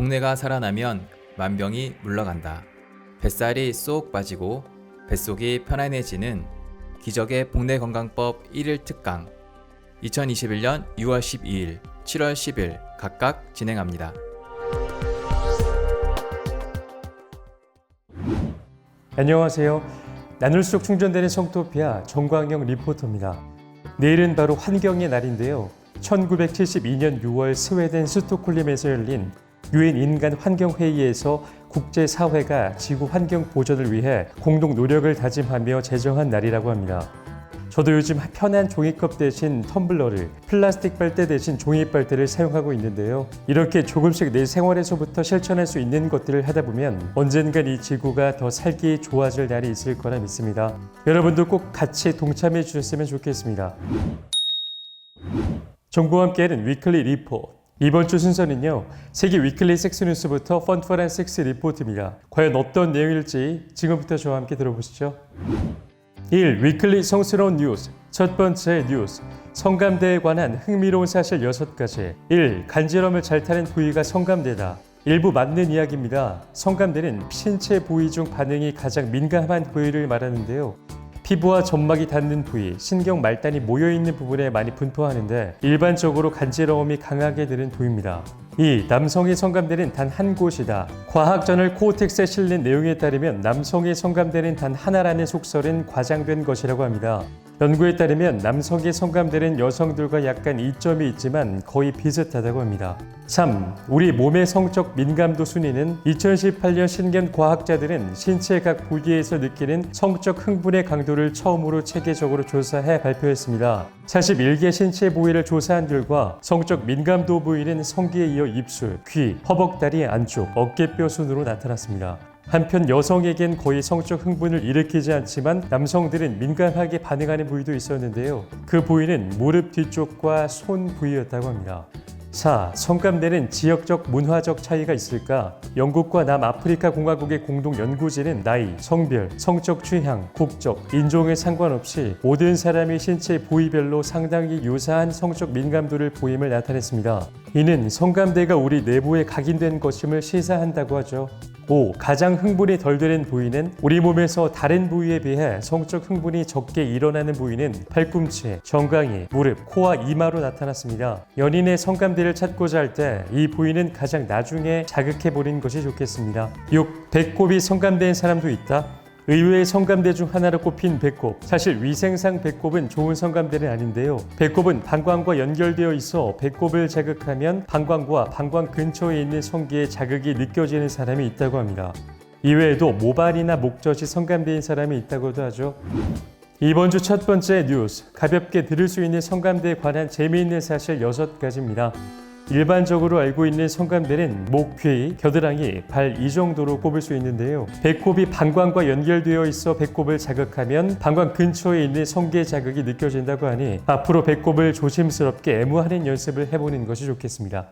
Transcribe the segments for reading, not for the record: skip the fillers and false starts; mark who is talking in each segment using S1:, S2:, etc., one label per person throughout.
S1: 복내가 살아나면 만병이 물러간다. 뱃살이 쏙 빠지고 뱃속이 편안해지는 기적의 복내건강법 1일 특강 2021년 6월 12일, 7월 10일 각각 진행합니다.
S2: 안녕하세요. 나눌수록 충전되는 성토피아 정광영 리포터입니다. 내일은 바로 환경의 날인데요. 1972년 6월 스웨덴 스톡홀름에서 열린 유엔 인간 환경회의에서 국제사회가 지구 환경 보전을 위해 공동 노력을 다짐하며 제정한 날이라고 합니다. 저도 요즘 편한 종이컵 대신 텀블러를, 플라스틱 빨대 대신 종이 빨대를 사용하고 있는데요. 이렇게 조금씩 내 생활에서부터 실천할 수 있는 것들을 하다 보면 언젠간 이 지구가 더 살기 좋아질 날이 있을 거라 믿습니다. 여러분도 꼭 같이 동참해 주셨으면 좋겠습니다. 정보와 함께하는 위클리 리포트. 이번 주 순서는요, 세계 위클리 섹스 뉴스부터 펀펀한 섹스 리포트입니다. 과연 어떤 내용일지 지금부터 저와 함께 들어보시죠. 1. 위클리 성스러운 뉴스. 첫 번째 뉴스. 성감대에 관한 흥미로운 사실 6가지. 1. 간지럼을 잘 타는 부위가 성감대다. 일부 맞는 이야기입니다. 성감대는 신체 부위 중 반응이 가장 민감한 부위를 말하는데요. 피부와 점막이 닿는 부위, 신경 말단이 모여있는 부분에 많이 분포하는데 일반적으로 간지러움이 강하게 드는 부위입니다. 2. 남성의 성감대는 단 한 곳이다. 과학저널 코어텍스에 실린 내용에 따르면 남성의 성감대는 단 하나라는 속설은 과장된 것이라고 합니다. 연구에 따르면 남성의 성감대는 여성들과 약간 이점이 있지만 거의 비슷하다고 합니다. 3. 우리 몸의 성적 민감도 순위는 2018년 신견 과학자들은 신체 각 부위에서 느끼는 성적 흥분의 강도를 처음으로 체계적으로 조사해 발표했습니다. 41개 신체 부위를 조사한 결과 성적 민감도 부위는 성기에 이어 입술, 귀, 허벅다리 안쪽, 어깨뼈 순으로 나타났습니다. 한편 여성에겐 거의 성적 흥분을 일으키지 않지만 남성들은 민감하게 반응하는 부위도 있었는데요. 그 부위는 무릎 뒤쪽과 손 부위였다고 합니다. 4. 성감대는 지역적 문화적 차이가 있을까? 영국과 남아프리카 공화국의 공동 연구진은 나이, 성별, 성적 취향, 국적, 인종에 상관없이 모든 사람의 신체 부위별로 상당히 유사한 성적 민감도를 보임을 나타냈습니다. 이는 성감대가 우리 내부에 각인된 것임을 시사한다고 하죠. 5. 가장 흥분이 덜 되는 부위는 우리 몸에서 다른 부위에 비해 성적 흥분이 적게 일어나는 부위는 팔꿈치, 정강이, 무릎, 코와 이마로 나타났습니다. 연인의 성감대를 찾고자 할 때 이 부위는 가장 나중에 자극해보는 것이 좋겠습니다. 6. 배꼽이 성감대인 사람도 있다. 의외의 성감대 중 하나로 꼽힌 배꼽. 사실 위생상 배꼽은 좋은 성감대는 아닌데요. 배꼽은 방광과 연결되어 있어 배꼽을 자극하면 방광과 방광 근처에 있는 성기에 자극이 느껴지는 사람이 있다고 합니다. 이외에도 모발이나 목젖이 성감대인 사람이 있다고도 하죠. 이번 주 첫 번째 뉴스. 가볍게 들을 수 있는 성감대에 관한 재미있는 사실 6가지입니다. 일반적으로 알고 있는 성감대는 목, 귀, 겨드랑이, 발 이 정도로 꼽을 수 있는데요. 배꼽이 방광과 연결되어 있어 배꼽을 자극하면 방광 근처에 있는 성기의 자극이 느껴진다고 하니 앞으로 배꼽을 조심스럽게 애무하는 연습을 해보는 것이 좋겠습니다.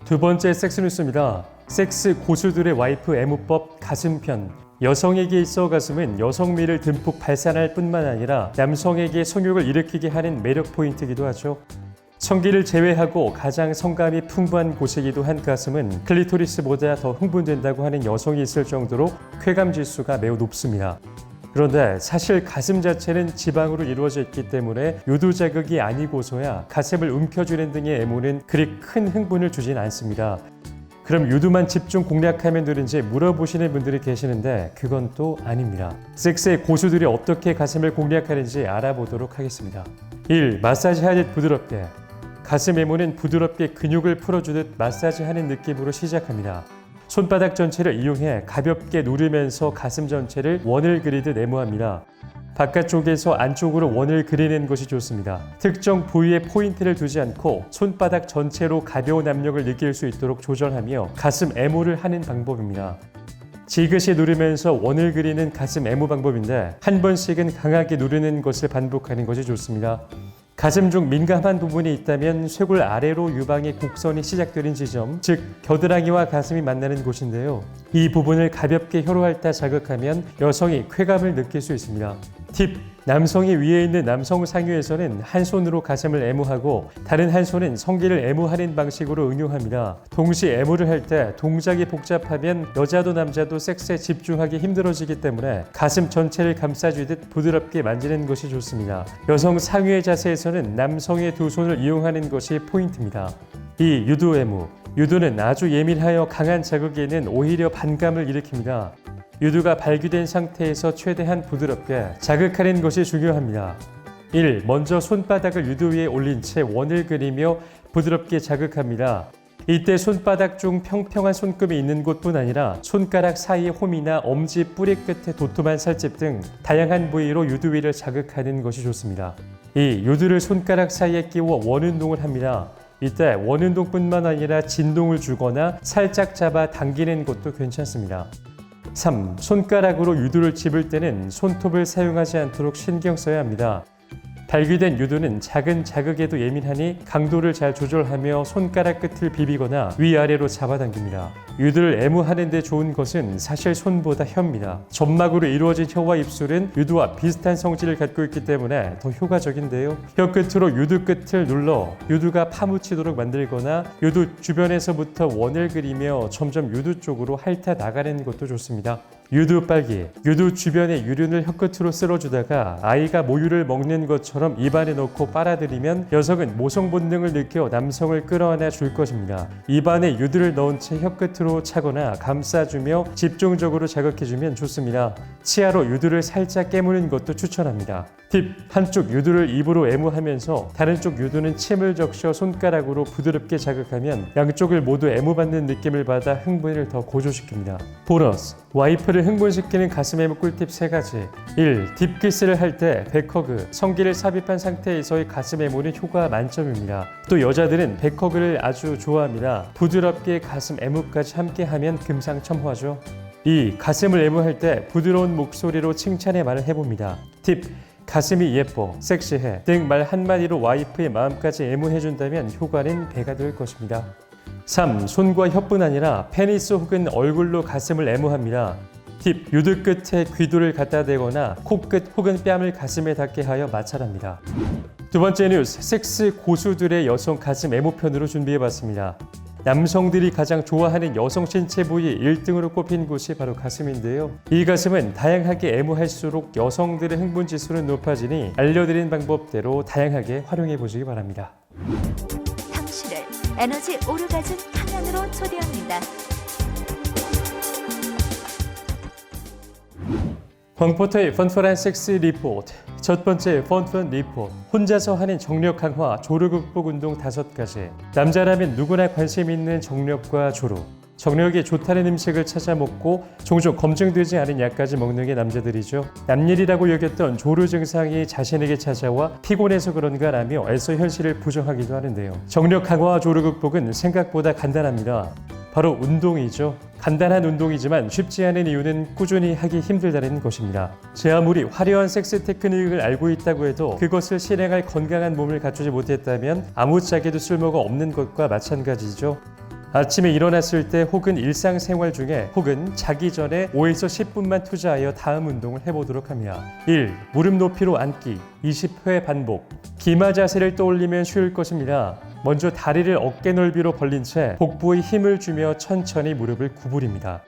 S2: 두 번째 섹스 뉴스입니다. 섹스 고수들의 와이프 애무법 가슴편. 여성에게 있어 가슴은 여성미를 듬뿍 발산할 뿐만 아니라 남성에게 성욕을 일으키게 하는 매력 포인트이기도 하죠. 성기를 제외하고 가장 성감이 풍부한 곳이기도 한 가슴은 클리토리스보다 더 흥분된다고 하는 여성이 있을 정도로 쾌감 지수가 매우 높습니다. 그런데 사실 가슴 자체는 지방으로 이루어져 있기 때문에 요도 자극이 아니고서야 가슴을 움켜쥐는 등의 애무는 그리 큰 흥분을 주진 않습니다. 그럼 요도만 집중 공략하면 되는지 물어보시는 분들이 계시는데 그건 또 아닙니다. 섹스의 고수들이 어떻게 가슴을 공략하는지 알아보도록 하겠습니다. 1. 마사지하듯 부드럽게. 가슴 애무는 부드럽게 근육을 풀어주듯 마사지하는 느낌으로 시작합니다. 손바닥 전체를 이용해 가볍게 누르면서 가슴 전체를 원을 그리듯 애무합니다. 바깥쪽에서 안쪽으로 원을 그리는 것이 좋습니다. 특정 부위에 포인트를 두지 않고 손바닥 전체로 가벼운 압력을 느낄 수 있도록 조절하며 가슴 애무를 하는 방법입니다. 지그시 누르면서 원을 그리는 가슴 애무 방법인데 한 번씩은 강하게 누르는 것을 반복하는 것이 좋습니다. 가슴 중 민감한 부분이 있다면 쇄골 아래로 유방의 곡선이 시작되는 지점, 즉 겨드랑이와 가슴이 만나는 곳인데요. 이 부분을 가볍게 혀로 핥아 자극하면 여성이 쾌감을 느낄 수 있습니다. 팁! 남성이 위에 있는 남성 상유에서는 한 손으로 가슴을 애무하고 다른 한 손은 성기를 애무하는 방식으로 응용합니다. 동시에 애무를 할 때 동작이 복잡하면 여자도 남자도 섹스에 집중하기 힘들어지기 때문에 가슴 전체를 감싸주듯 부드럽게 만지는 것이 좋습니다. 여성 상유의 자세에서는 남성의 두 손을 이용하는 것이 포인트입니다. 2. 유도 애무. 유도는 아주 예민하여 강한 자극에는 오히려 반감을 일으킵니다. 유두가 발기된 상태에서 최대한 부드럽게 자극하는 것이 중요합니다. 1. 먼저 손바닥을 유두 위에 올린 채 원을 그리며 부드럽게 자극합니다. 이때 손바닥 중 평평한 손금이 있는 곳뿐 아니라 손가락 사이의 홈이나 엄지 뿌리 끝에 도톰한 살집 등 다양한 부위로 유두 위를 자극하는 것이 좋습니다. 2. 유두를 손가락 사이에 끼워 원운동을 합니다. 이때 원운동뿐만 아니라 진동을 주거나 살짝 잡아 당기는 것도 괜찮습니다. 3. 손가락으로 유두를 집을 때는 손톱을 사용하지 않도록 신경 써야 합니다. 발기된 유두는 작은 자극에도 예민하니 강도를 잘 조절하며 손가락 끝을 비비거나 위아래로 잡아당깁니다. 유두를 애무하는 데 좋은 것은 사실 손보다 혀입니다. 점막으로 이루어진 혀와 입술은 유두와 비슷한 성질을 갖고 있기 때문에 더 효과적인데요. 혀 끝으로 유두 끝을 눌러 유두가 파묻히도록 만들거나 유두 주변에서부터 원을 그리며 점점 유두 쪽으로 핥아 나가는 것도 좋습니다. 유두 빨기. 유두 주변의 유륜을 혀끝으로 쓸어주다가 아이가 모유를 먹는 것처럼 입안에 넣고 빨아들이면 여성은 모성 본능을 느껴 남성을 끌어안아 줄 것입니다. 입안에 유두를 넣은 채 혀끝으로 차거나 감싸주며 집중적으로 자극해주면 좋습니다. 치아로 유두를 살짝 깨무는 것도 추천합니다. 팁. 한쪽 유두를 입으로 애무하면서 다른 쪽 유두는 침을 적셔 손가락으로 부드럽게 자극하면 양쪽을 모두 애무받는 느낌을 받아 흥분을 더 고조시킵니다. 보너스. 와이프를 흥분시키는 가슴 애무 꿀팁 3가지. 1. 딥키스를 할 때 백허그, 성기를 삽입한 상태에서의 가슴 애무는 효과 만점입니다. 또 여자들은 백허그를 아주 좋아합니다. 부드럽게 가슴 애무까지 함께하면 금상첨화죠. 2. 가슴을 애무할 때 부드러운 목소리로 칭찬의 말을 해봅니다. 팁. 가슴이 예뻐, 섹시해 등 말 한마디로 와이프의 마음까지 애무해준다면 효과는 배가 될 것입니다. 3. 손과 혀뿐 아니라 페니스 혹은 얼굴로 가슴을 애무합니다. 팁. 유두 끝에 귀도를 갖다 대거나 코끝 혹은 뺨을 가슴에 닿게 하여 마찰합니다. 두 번째 뉴스, 섹스 고수들의 여성 가슴 애무편으로 준비해봤습니다. 남성들이 가장 좋아하는 여성 신체 부위 1등으로 꼽힌 곳이 바로 가슴인데요. 이 가슴은 다양하게 애무할수록 여성들의 흥분 지수는 높아지니 알려드린 방법대로 다양하게 활용해 보시기 바랍니다.
S3: 당신을 에너지 오르가즘 탕양으로 초대합니다.
S2: 황포터의 펀펀한 섹스 리포트. 첫 번째 펀펀 리포트. 혼자서 하는 정력 강화 조루 극복 운동 5가지. 남자라면 누구나 관심 있는 정력과 조루. 정력이 좋다는 음식을 찾아 먹고 종종 검증되지 않은 약까지 먹는 게 남자들이죠. 남일이라고 여겼던 조루 증상이 자신에게 찾아와 피곤해서 그런가 라며 애써 현실을 부정하기도 하는데요. 정력 강화와 조루 극복은 생각보다 간단합니다. 바로 운동이죠. 간단한 운동이지만 쉽지 않은 이유는 꾸준히 하기 힘들다는 것입니다. 제 아무리 화려한 섹스 테크닉을 알고 있다고 해도 그것을 실행할 건강한 몸을 갖추지 못했다면 아무짝에도 쓸모가 없는 것과 마찬가지죠. 아침에 일어났을 때 혹은 일상생활 중에 혹은 자기 전에 5에서 10분만 투자하여 다음 운동을 해보도록 합니다. 1. 무릎 높이로 앉기 20회 반복. 기마 자세를 떠올리면 쉬울 것입니다. 먼저 다리를 어깨 넓이로 벌린 채 복부에 힘을 주며 천천히 무릎을 구부립니다.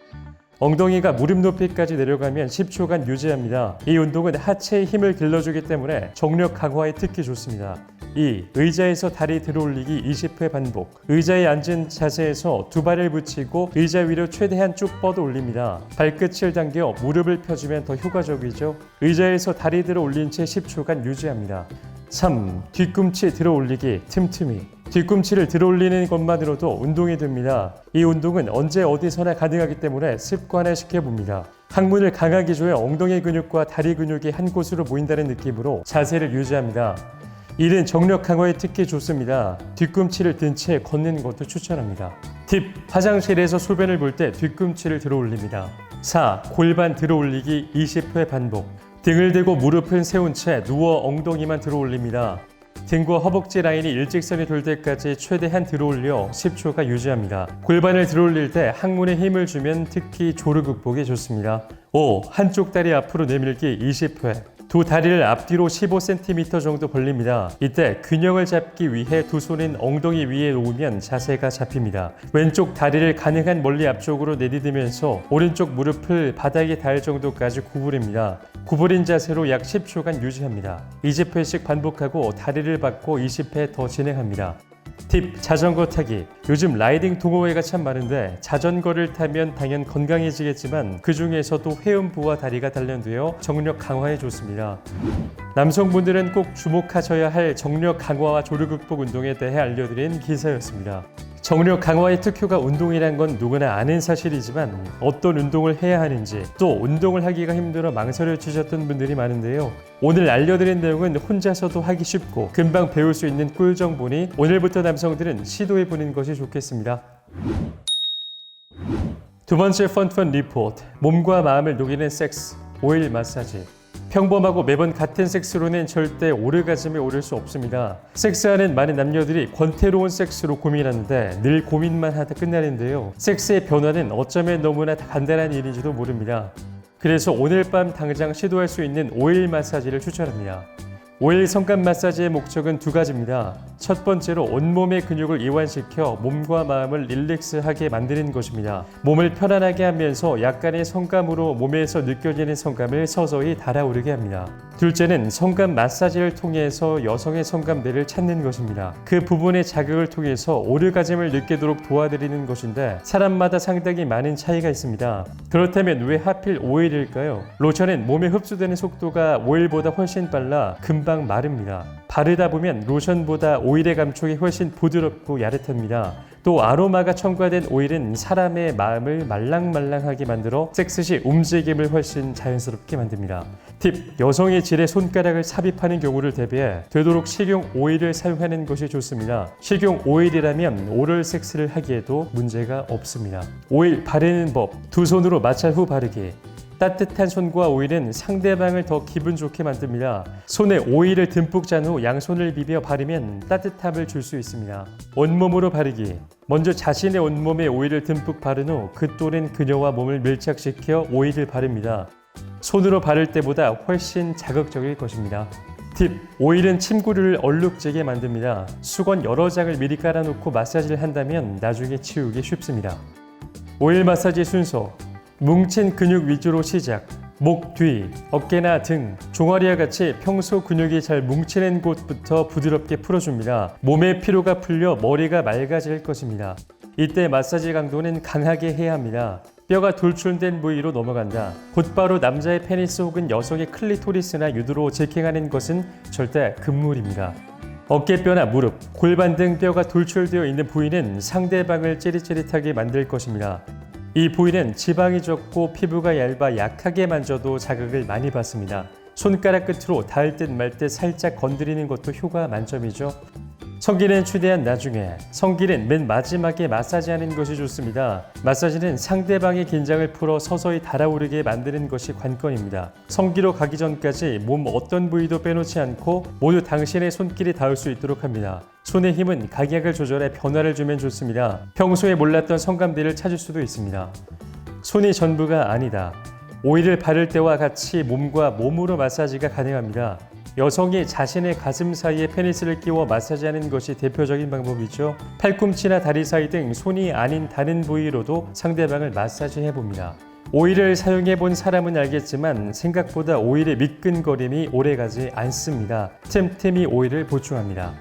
S2: 엉덩이가 무릎 높이까지 내려가면 10초간 유지합니다. 이 운동은 하체의 힘을 길러주기 때문에 정력 강화에 특히 좋습니다. 2. 의자에서 다리 들어올리기 20회 반복. 의자에 앉은 자세에서 두 발을 붙이고 의자 위로 최대한 쭉 뻗어 올립니다. 발끝을 당겨 무릎을 펴주면 더 효과적이죠. 의자에서 다리 들어 올린 채 10초간 유지합니다. 3. 뒤꿈치 들어 올리기 틈틈이. 뒤꿈치를 들어 올리는 것만으로도 운동이 됩니다. 이 운동은 언제 어디서나 가능하기 때문에 습관화 시켜봅니다. 항문을 강하게 조여 엉덩이 근육과 다리 근육이 한 곳으로 모인다는 느낌으로 자세를 유지합니다. 이는 정력 강화에 특히 좋습니다. 뒤꿈치를 든 채 걷는 것도 추천합니다. 팁. 화장실에서 소변을 볼 때 뒤꿈치를 들어 올립니다. 4. 골반 들어 올리기 20회 반복. 등을 대고 무릎은 세운 채 누워 엉덩이만 들어 올립니다. 등과 허벅지 라인이 일직선이 돌 때까지 최대한 들어 올려 10초가 유지합니다. 골반을 들어 올릴 때 항문에 힘을 주면 특히 조루 극복에 좋습니다. 5. 한쪽 다리 앞으로 내밀기 20회. 두 다리를 앞뒤로 15cm 정도 벌립니다. 이때 균형을 잡기 위해 두 손은 엉덩이 위에 놓으면 자세가 잡힙니다. 왼쪽 다리를 가능한 멀리 앞쪽으로 내디디면서 오른쪽 무릎을 바닥에 닿을 정도까지 구부립니다. 구부린 자세로 약 10초간 유지합니다. 20회씩 반복하고 다리를 받고 20회 더 진행합니다. 팁, 자전거 타기. 요즘 라이딩 동호회가 참 많은데 자전거를 타면 당연 건강해지겠지만 그 중에서도 회음부와 다리가 단련되어 정력 강화에 좋습니다. 남성분들은 꼭 주목하셔야 할 정력 강화와 조류 극복 운동에 대해 알려드린 기사였습니다. 정력 강화의 특효가 운동이란 건 누구나 아는 사실이지만 어떤 운동을 해야 하는지 또 운동을 하기가 힘들어 망설여지셨던 분들이 많은데요. 오늘 알려드린 내용은 혼자서도 하기 쉽고 금방 배울 수 있는 꿀 정보니 오늘부터 남성들은 시도해보는 것이 좋겠습니다. 두 번째 펀 리포트, 몸과 마음을 녹이는 섹스, 오일 마사지. 평범하고 매번 같은 섹스로는 절대 오르가즘에 오를 수 없습니다. 섹스하는 많은 남녀들이 권태로운 섹스로 고민하는데 늘 고민만 하다 끝나는데요. 섹스의 변화는 어쩌면 너무나 간단한 일인지도 모릅니다. 그래서 오늘 밤 당장 시도할 수 있는 오일 마사지를 추천합니다. 오일 성감 마사지의 목적은 두 가지입니다. 첫 번째로 온몸의 근육을 이완시켜 몸과 마음을 릴렉스하게 만드는 것입니다. 몸을 편안하게 하면서 약간의 성감으로 몸에서 느껴지는 성감을 서서히 달아오르게 합니다. 둘째는 성감 마사지를 통해서 여성의 성감대를 찾는 것입니다. 그 부분의 자극을 통해서 오르가즘을 느끼도록 도와드리는 것인데 사람마다 상당히 많은 차이가 있습니다. 그렇다면 왜 하필 오일일까요? 로션은 몸에 흡수되는 속도가 오일보다 훨씬 빨라 금방 마릅니다. 바르다 보면 로션보다 오일의 감촉이 훨씬 부드럽고 야릇합니다. 또 아로마가 첨가된 오일은 사람의 마음을 말랑말랑하게 만들어 섹스 시 움직임을 훨씬 자연스럽게 만듭니다. 팁, 여성의 질에 손가락을 삽입하는 경우를 대비해 되도록 식용 오일을 사용하는 것이 좋습니다. 식용 오일이라면 오럴 섹스를 하기에도 문제가 없습니다. 오일 바르는 법, 두 손으로 마찰 후 바르기. 따뜻한 손과 오일은 상대방을 더 기분 좋게 만듭니다. 손에 오일을 듬뿍 잔 후 양손을 비벼 바르면 따뜻함을 줄 수 있습니다. 온몸으로 바르기. 먼저 자신의 온몸에 오일을 듬뿍 바른 후 그 또는 그녀와 몸을 밀착시켜 오일을 바릅니다. 손으로 바를 때보다 훨씬 자극적일 것입니다. 팁, 오일은 침구류를 얼룩지게 만듭니다. 수건 여러 장을 미리 깔아놓고 마사지를 한다면 나중에 치우기 쉽습니다. 오일 마사지 순서, 뭉친 근육 위주로 시작. 목 뒤, 어깨나 등, 종아리와 같이 평소 근육이 잘 뭉치는 곳부터 부드럽게 풀어줍니다. 몸의 피로가 풀려 머리가 맑아질 것입니다. 이때 마사지 강도는 강하게 해야 합니다. 뼈가 돌출된 부위로 넘어간다. 곧바로 남자의 페니스 혹은 여성의 클리토리스나 유두로 직행하는 것은 절대 금물입니다. 어깨뼈나 무릎, 골반 등 뼈가 돌출되어 있는 부위는 상대방을 찌릿찌릿하게 만들 것입니다. 이 부위는 지방이 적고 피부가 얇아 약하게 만져도 자극을 많이 받습니다. 손가락 끝으로 닿을 듯 말 듯 살짝 건드리는 것도 효과 만점이죠. 성기는 최대한 나중에, 성기는 맨 마지막에 마사지하는 것이 좋습니다. 마사지는 상대방의 긴장을 풀어 서서히 달아오르게 만드는 것이 관건입니다. 성기로 가기 전까지 몸 어떤 부위도 빼놓지 않고 모두 당신의 손길이 닿을 수 있도록 합니다. 손의 힘은 각약을 조절해 변화를 주면 좋습니다. 평소에 몰랐던 성감대를 찾을 수도 있습니다. 손이 전부가 아니다. 오일을 바를 때와 같이 몸과 몸으로 마사지가 가능합니다. 여성이 자신의 가슴 사이에 페니스를 끼워 마사지하는 것이 대표적인 방법이죠. 팔꿈치나 다리 사이 등 손이 아닌 다른 부위로도 상대방을 마사지해봅니다. 오일을 사용해본 사람은 알겠지만 생각보다 오일의 미끈거림이 오래가지 않습니다. 틈틈이 오일을 보충합니다.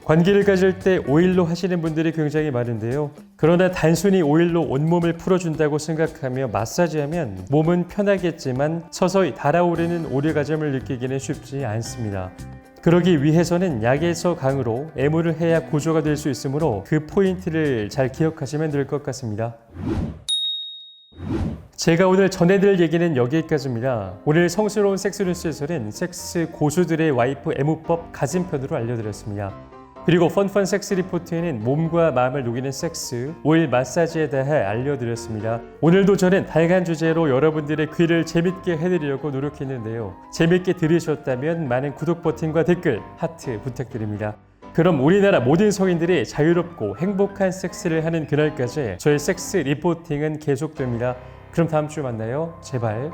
S2: 관계를 가질 때 오일로 하시는 분들이 굉장히 많은데요. 그러나 단순히 오일로 온몸을 풀어준다고 생각하며 마사지하면 몸은 편하겠지만 서서히 달아오르는 오르가즘을 느끼기는 쉽지 않습니다. 그러기 위해서는 약에서 강으로 애무를 해야 고조가 될 수 있으므로 그 포인트를 잘 기억하시면 될 것 같습니다. 제가 오늘 전해드릴 얘기는 여기까지입니다. 오늘 성스러운 섹스 뉴스에서는 섹스 고수들의 와이프 애무법 가슴편으로 알려드렸습니다. 그리고 펀펀 섹스 리포트에는 몸과 마음을 녹이는 섹스, 오일 마사지에 대해 알려드렸습니다. 오늘도 저는 다양한 주제로 여러분들의 귀를 재밌게 해드리려고 노력했는데요. 재밌게 들으셨다면 많은 구독 버튼과 댓글, 하트 부탁드립니다. 그럼 우리나라 모든 성인들이 자유롭고 행복한 섹스를 하는 그날까지 저의 섹스 리포팅은 계속됩니다. 그럼 다음 주에 만나요. 제발.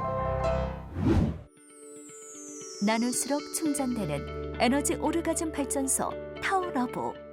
S3: 나눌수록 충전되는 에너지 오르가즘 발전소 타오러브.